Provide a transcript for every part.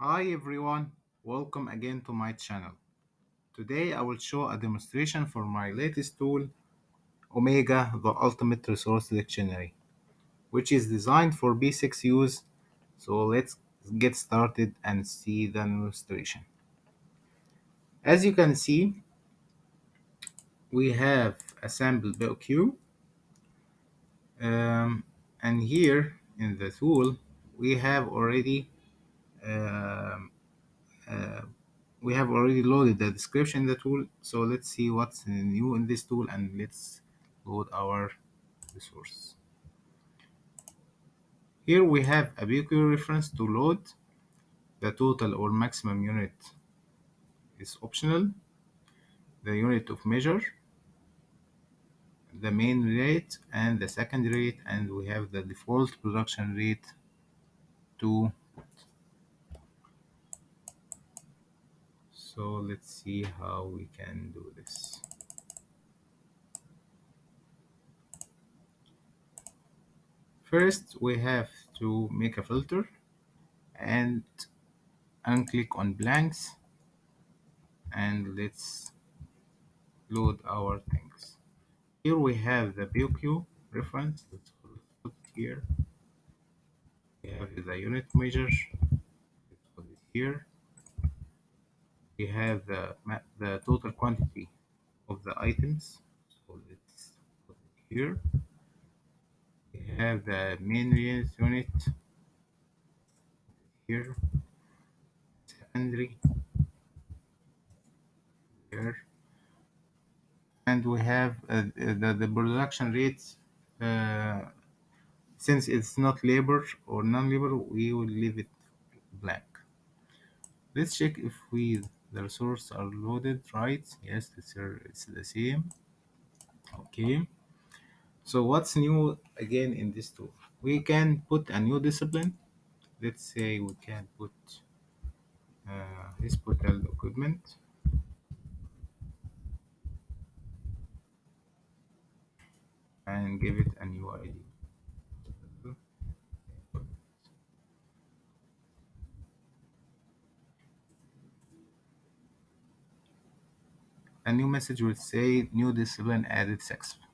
Hi everyone, welcome again to my channel. Today I will show a demonstration for my latest tool, Omega, the Ultimate Resource Dictionary, which is designed for basics use. So let's get started and see the demonstration. As you can see, we have a sample BOQ, um, and here in the tool we have already um, uh, we have already loaded the description in the tool. So let's see what's new in this tool and let's load our resource. Here we have a BQ reference to load. The total or maximum unit is optional. The unit of measure, the main rate and the second rate, and we have the default production rate to. So let's see how we can do this. First, we have to make a filter and unclick on blanks, and let's load our things. Here we have the BOQ reference. Let's put it here. We have the unit measure. Let's put it here. We have the total quantity of the items. So let's put it here. We have the main unit here. Secondary here. And we have the production rates. Uh, since it's not labor or non-labor, we will leave it blank. Let's check if the resource are loaded right. Yes, it's the same. Okay. So what's new again in this tool? We can put a new discipline. Let's say we can put hospital equipment and give it a new ID. A new message will say new discipline added successfully.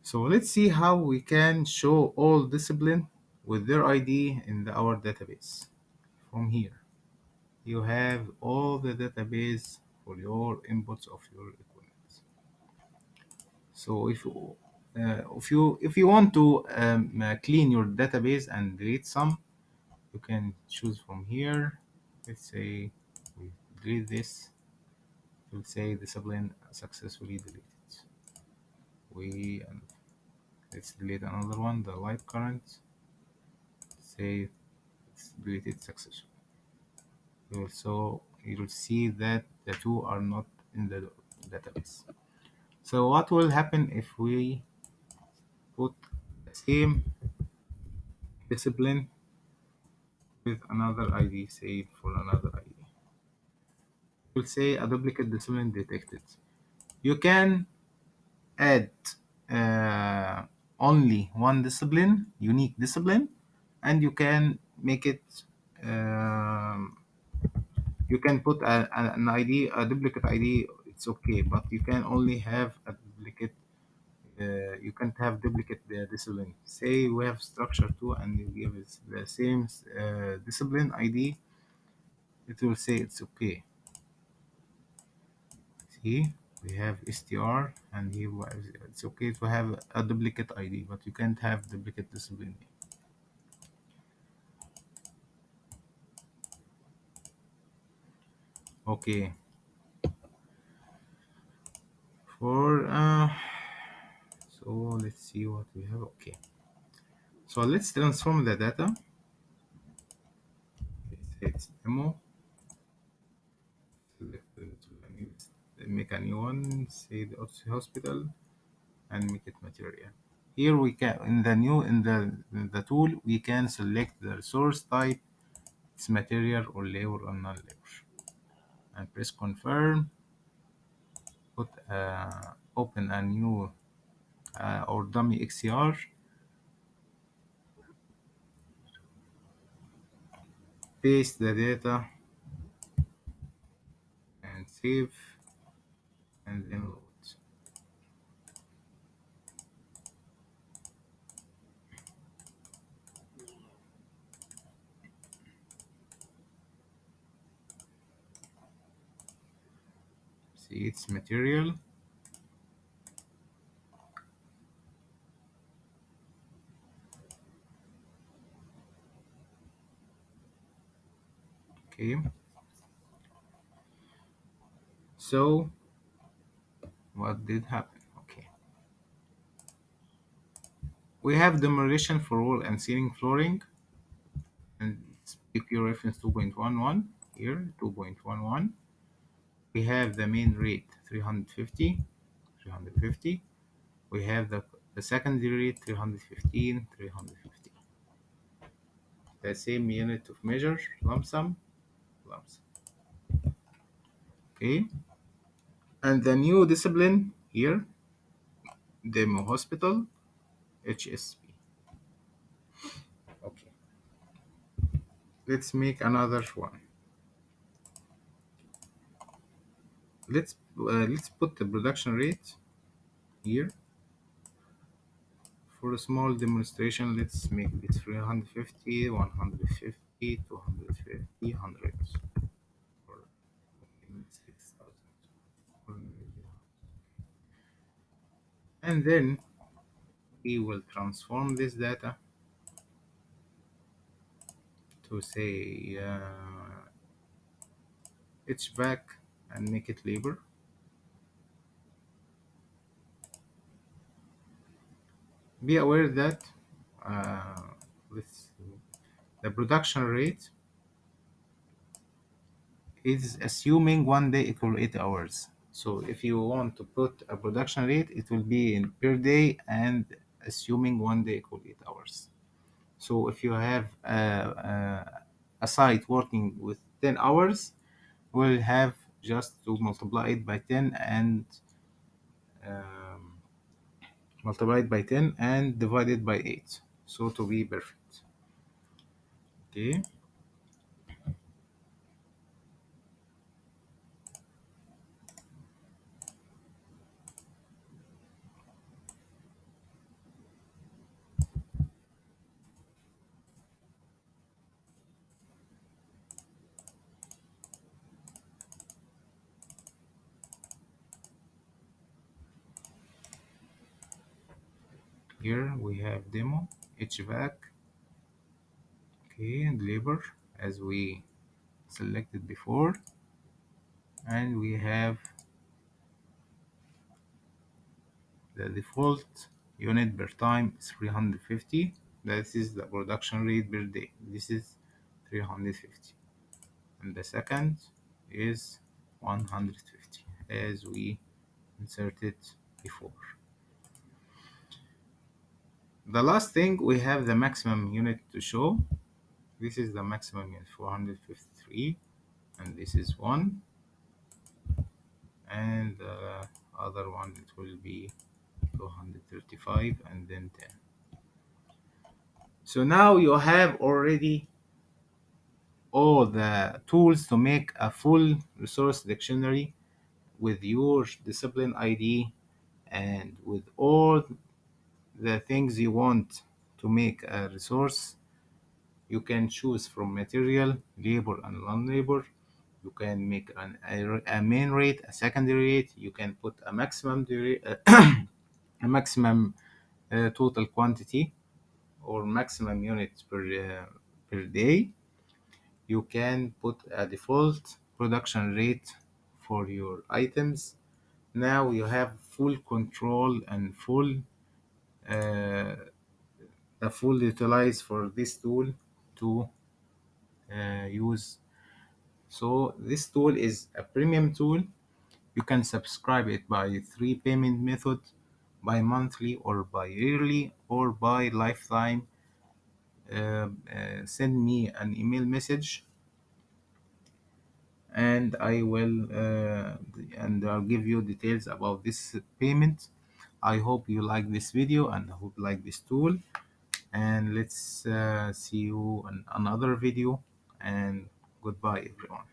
So let's see how we can show all discipline with their ID in our database. From here, you have all the database for your inputs of your equipment. So if you want to clean your database and delete some, you can choose from here. Let's say we delete this. It will say discipline successfully deleted. We let's delete another one, the light current. Say it's deleted successfully. You will see that the two are not in the database. So what will happen if we put the same discipline with another ID, say for another ID? It will say a duplicate discipline detected. You can add uh, only one discipline, unique discipline, and you can make it. Um, you can put an ID, a duplicate ID. It's okay, but you can only have a duplicate. You can't have duplicate discipline. Say we have structure 2 and you give it the same discipline ID, it will say it's okay. See, we have str and here it's okay to have a duplicate ID, but you can't have duplicate discipline. Okay, for so let's see what we have. Okay, so let's transform the data. It's demo. Make a new one, say the hospital, and make it material. Here we can in the tool we can select the resource type, its material or labor or non-labor, and press confirm. Put open a new or dummy XCR. paste the data and save and then load. See its material. Okay, so what did happen? Okay, we have demolition for wall and ceiling flooring, and it's PQ reference 2.11 here, 2.11. We have the main rate 350, 350. We have the secondary rate 315, 350. The same unit of measure, lump sum, lump sum. Okay, and the new discipline here, demo hospital, HSP. Okay, let's make another one. Let's put the production rate here. For a small demonstration, let's make it 350, 150, 250, 100. Or 6,000. And then we will transform this data to say HVAC and make it labor. Be aware that uh, let's see, the production rate is assuming 1 day equal 8 hours. So if you want to put a production rate, it will be in per day and assuming 1 day equal 8 hours. So if you have a site working with 10 hours, we'll have just to multiply it by 10 and um, multiply it by 10 and divide it by 8. So to be perfect. Okay. Here we have demo, HVAC, okay, and labor as we selected before, and we have the default unit per time is 350. That is the production rate per day. This is 350, and the second is 150 as we inserted before. The last thing, we have the maximum unit to show. This is the maximum unit 453, and this is 1, and the other one it will be 235 and then 10. So now you have already all the tools to make a full resource dictionary with your discipline ID and with all the things you want to make a resource. You can choose from material, labor, and non-labor. You can make a main rate, a secondary rate. You can put a maximum a maximum total quantity or maximum units per day. You can put a default production rate for your items. Now you have full control and uh, full utilize for this tool to use. So this tool is a premium tool. You can subscribe it by 3 payment method, by monthly or by yearly or by lifetime. Send me an email message and I'll give you details about this payment. I hope you like this video and I hope you like this tool, and let's see you in another video. and goodbye, everyone.